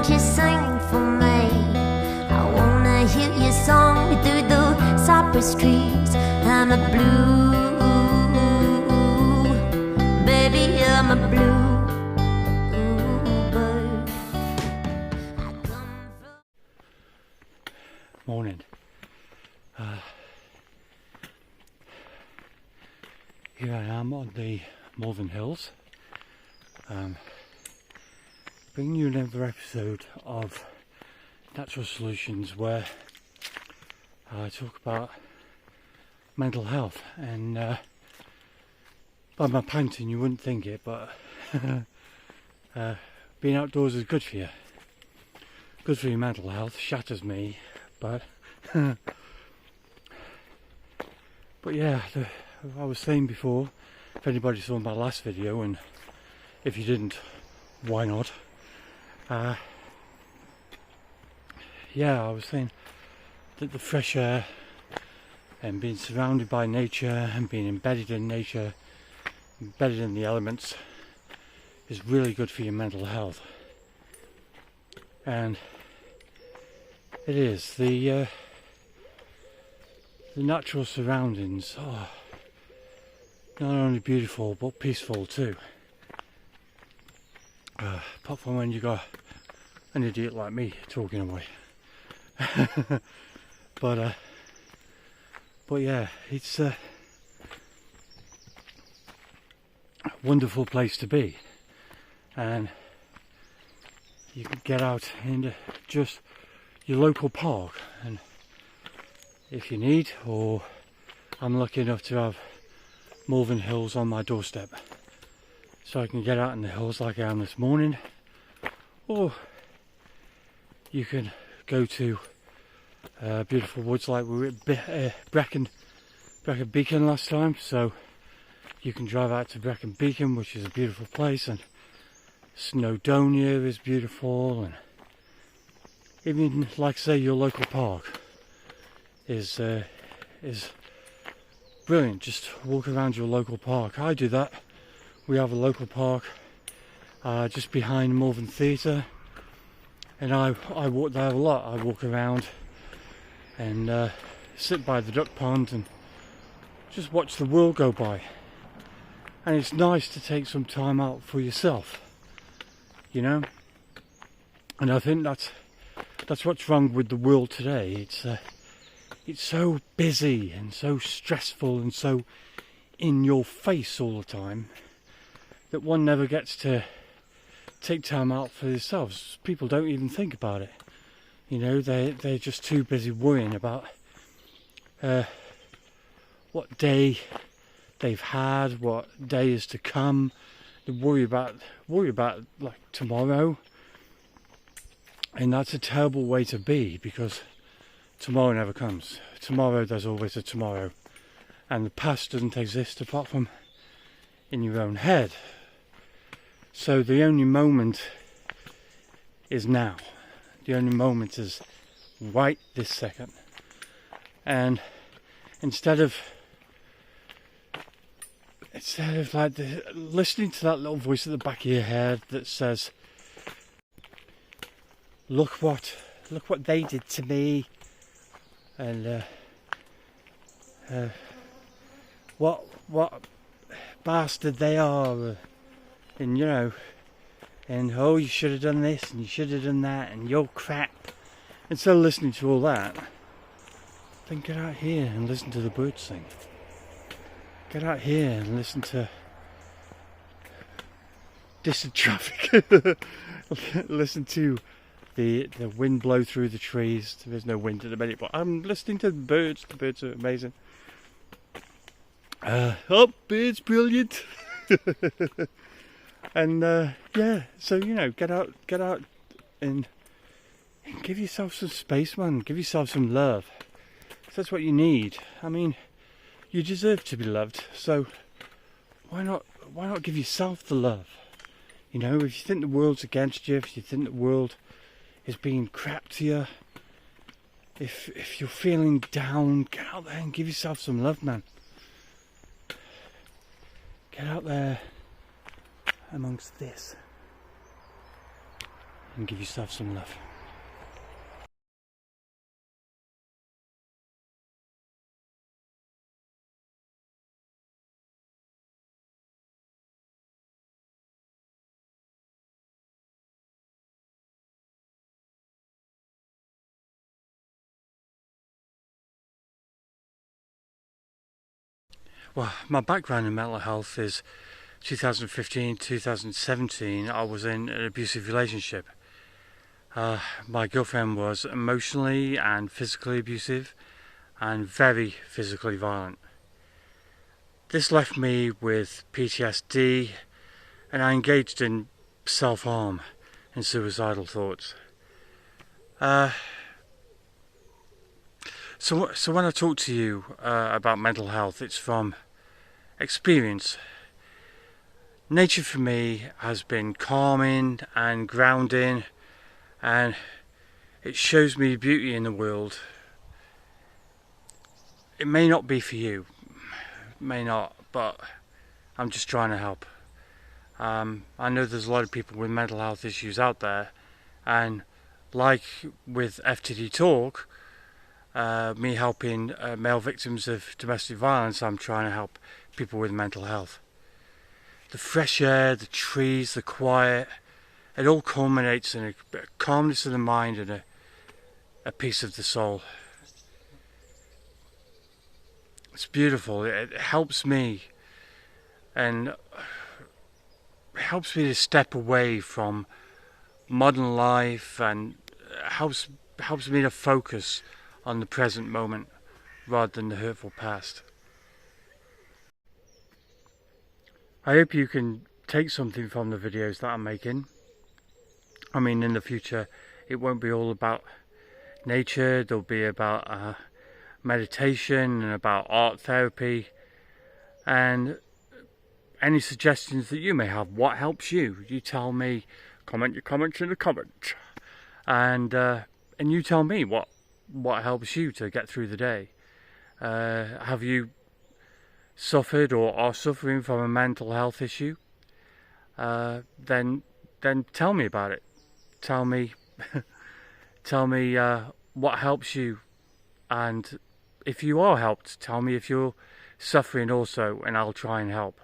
won't you sing for me? I wanna hear your song through the cypress trees. I'm a blue, baby, I'm a blue bird. I come from... Morning. Here I am on the Malvern Hills, bringing you another episode of Natural Solutions, where I talk about mental health. And by my panting you wouldn't think it, but being outdoors is good for you, good for your mental health. Shatters me, but but yeah, I was saying before, if anybody saw my last video, and if you didn't, why not? Yeah, I was saying that the fresh air and being surrounded by nature and being embedded in nature, embedded in the elements, is really good for your mental health. And it is. The natural surroundings are not only beautiful but peaceful too. Apart from when you got an idiot like me talking away. but yeah, it's a wonderful place to be, and you can get out into just your local park, and if you need, or I'm lucky enough to have Malvern Hills on my doorstep, so I can get out in the hills like I am this morning, or you can go to beautiful woods like we were at Brecon Beacon last time. So you can drive out to Brecon Beacon, which is a beautiful place, and Snowdonia is beautiful, and even, like say, your local park is brilliant. Just walk around your local park. I do that. We have a local park just behind Malvern Theatre, and I walk there a lot. I walk around and sit by the duck pond and just watch the world go by. And it's nice to take some time out for yourself, you know. And I think that's what's wrong with the world today. It's so busy and so stressful and so in your face all the time that one never gets to take time out for themselves. People don't even think about it. You know, they're just too busy worrying about what day they've had, what day is to come. They worry about like tomorrow, and that's a terrible way to be, because tomorrow never comes. Tomorrow, there's always a tomorrow, and the past doesn't exist apart from in your own head. So the only moment is now. The only moment is right this second. And instead of like listening to that little voice at the back of your head that says, look what they did to me, and what bastard they are, and you know, and oh, you should have done this and you should have done that and you're crap. Instead of listening to all that, then get out here and listen to the birds sing. Get out here and listen to distant traffic. Listen to the wind blow through the trees. There's no wind at the minute, but I'm listening to the birds. The birds are amazing. Birds, brilliant. And yeah, so you know, get out and give yourself some space, man. Give yourself some love. That's what you need. I mean, you deserve to be loved, so why not give yourself the love? You know, if you think the world's against you, if you think the world is being crap to you, if you're feeling down, get out there and give yourself some love, man. Get out there amongst this. and give yourself some love. Well, my background in mental health is 2015, 2017, I was in an abusive relationship. My girlfriend was emotionally and physically abusive and very physically violent. This left me with PTSD, and I engaged in self-harm and suicidal thoughts. So when I talk to you about mental health, it's from experience. Nature for me has been calming and grounding, and it shows me beauty in the world. It may not be for you, may not, but I'm just trying to help. I know there's a lot of people with mental health issues out there, and like with FTD Talk, me helping male victims of domestic violence, I'm trying to help people with mental health. The fresh air, the trees, the quiet, it all culminates in a calmness of the mind and a peace of the soul. It's beautiful. It helps me, and it helps me to step away from modern life, and helps me to focus on the present moment rather than the hurtful past. I hope you can take something from the videos that I'm making. I mean, in the future it won't be all about nature, there'll be about meditation and about art therapy, and any suggestions that you may have. What helps you? You tell me, comment your comments in the comments, and you tell me what helps you to get through the day. Have you suffered or are suffering from a mental health issue? Then tell me about it. Tell me what helps you, and if you are helped, tell me if you're suffering also, and I'll try and help.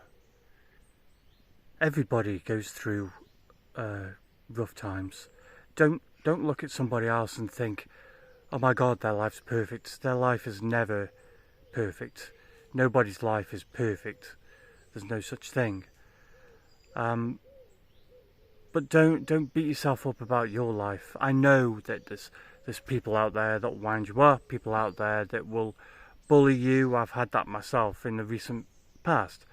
Everybody goes through rough times. Don't look at somebody else and think, oh my God, their life's perfect. Their life is never perfect. Nobody's life is perfect. There's no such thing. But don't beat yourself up about your life. I know that there's people out there that wind you up, people out there that will bully you. I've had that myself in the recent past.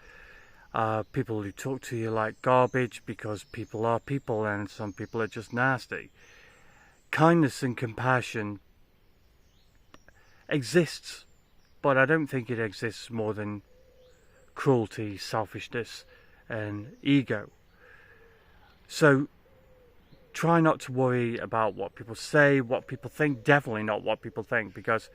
People who talk to you like garbage, because people are people and some people are just nasty. Kindness and compassion exists, but I don't think it exists more than cruelty, selfishness and ego. So try not to worry about what people say, what people think. Definitely not what people think, because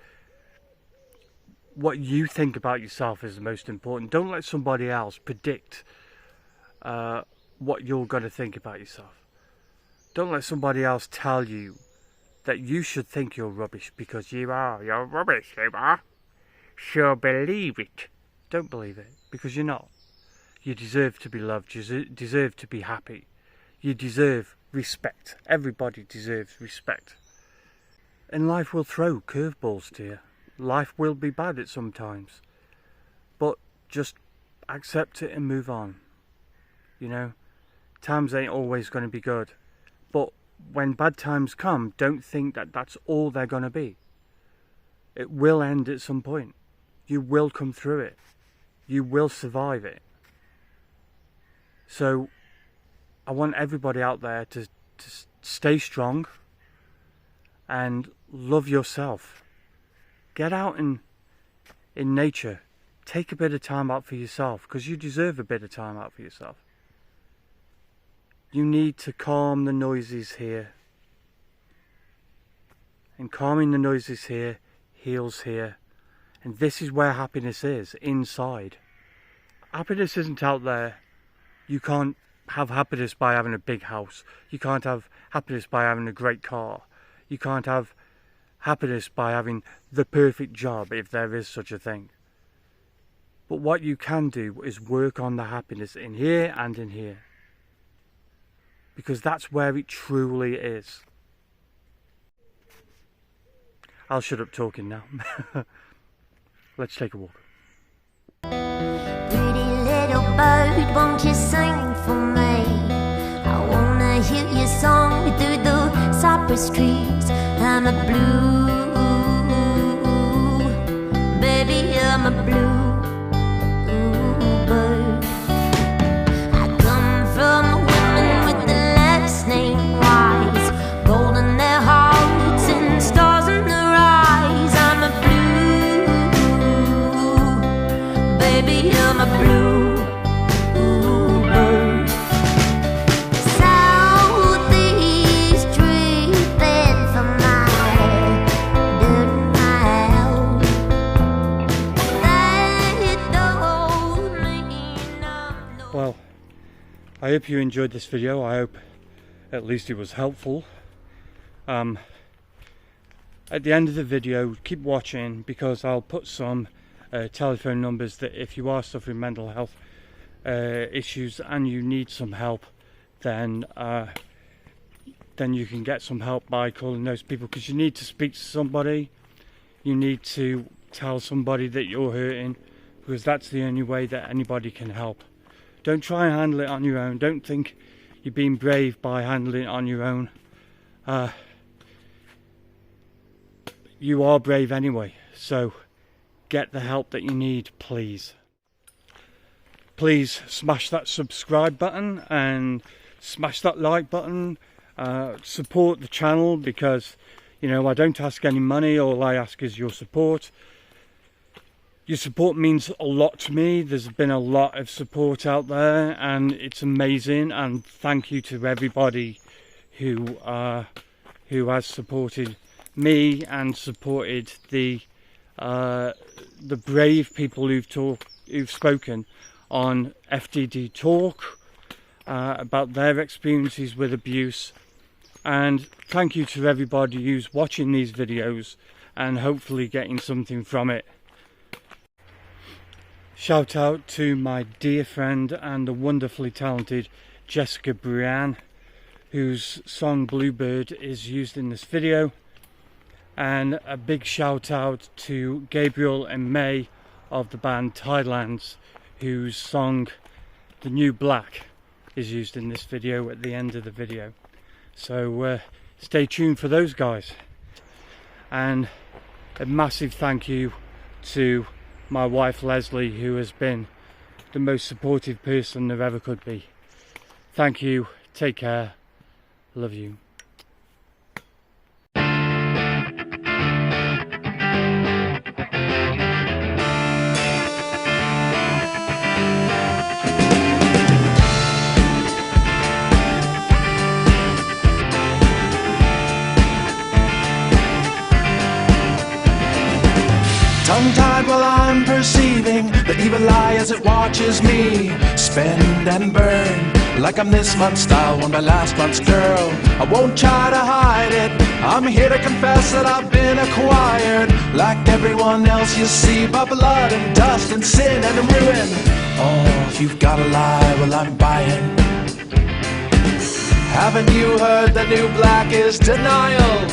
what you think about yourself is the most important. Don't let somebody else predict what you're going to think about yourself. Don't let somebody else tell you that you should think you're rubbish, because you're rubbish, you are. Sure, believe it. Don't believe it, because you're not. You deserve to be loved, you deserve to be happy. You deserve respect. Everybody deserves respect. And life will throw curveballs to you. Life will be bad at some times. But just accept it and move on. You know, times ain't always going to be good. But when bad times come, don't think that that's all they're going to be. It will end at some point. You will come through it. You will survive it. So I want everybody out there to stay strong and love yourself. Get out in nature. Take a bit of time out for yourself, because you deserve a bit of time out for yourself. You need to calm the noises here. And calming the noises here heals here. And this is where happiness is, inside. Happiness isn't out there. You can't have happiness by having a big house. You can't have happiness by having a great car. You can't have happiness by having the perfect job, if there is such a thing. But what you can do is work on the happiness in here and in here. Because that's where it truly is. I'll shut up talking now. Let's take a walk. Pretty little bird, won't you sing for me? I wanna hear your song through the cypress trees. I'm a blue, baby, I'm a blue bird. I come from women with the last name Wise, gold in their hearts and stars in their eyes. I'm a blue, baby, I'm a blue bird. Southeast dripping from my dirt in my house. That don't mean I'm no. Well, I hope you enjoyed this video. I hope at least it was helpful. At the end of the video, keep watching, because I'll put some telephone numbers that if you are suffering mental health issues and you need some help, then you can get some help by calling those people, because you need to speak to somebody. You need to tell somebody that you're hurting, because that's the only way that anybody can help. Don't try and handle it on your own. Don't think you're being brave by handling it on your own. You are brave anyway, so get the help that you need, please. Please smash that subscribe button and smash that like button. Support the channel, because, you know, I don't ask any money. All I ask is your support. Your support means a lot to me. There's been a lot of support out there, and it's amazing. And thank you to everybody who has supported me and supported the brave people who've spoken on FDD Talk about their experiences with abuse. And thank you to everybody who's watching these videos and hopefully getting something from it. Shout out to my dear friend and the wonderfully talented Jessica Brian, whose song Bluebird is used in this video. And a big shout out to Gabriel and May of the band Tidelands, whose song The New Black is used in this video at the end of the video. So stay tuned for those guys. And a massive thank you to my wife Leslie, who has been the most supportive person there ever could be. Thank you, take care, love you. Tongue-tied while I'm perceiving the evil eye as it watches me spend and burn, like I'm this month's style, won by last month's girl. I won't try to hide it, I'm here to confess that I've been acquired, like everyone else you see, by blood and dust and sin and ruin. Oh, if you've got a lie, well I'm buying. Haven't you heard the new black is denial?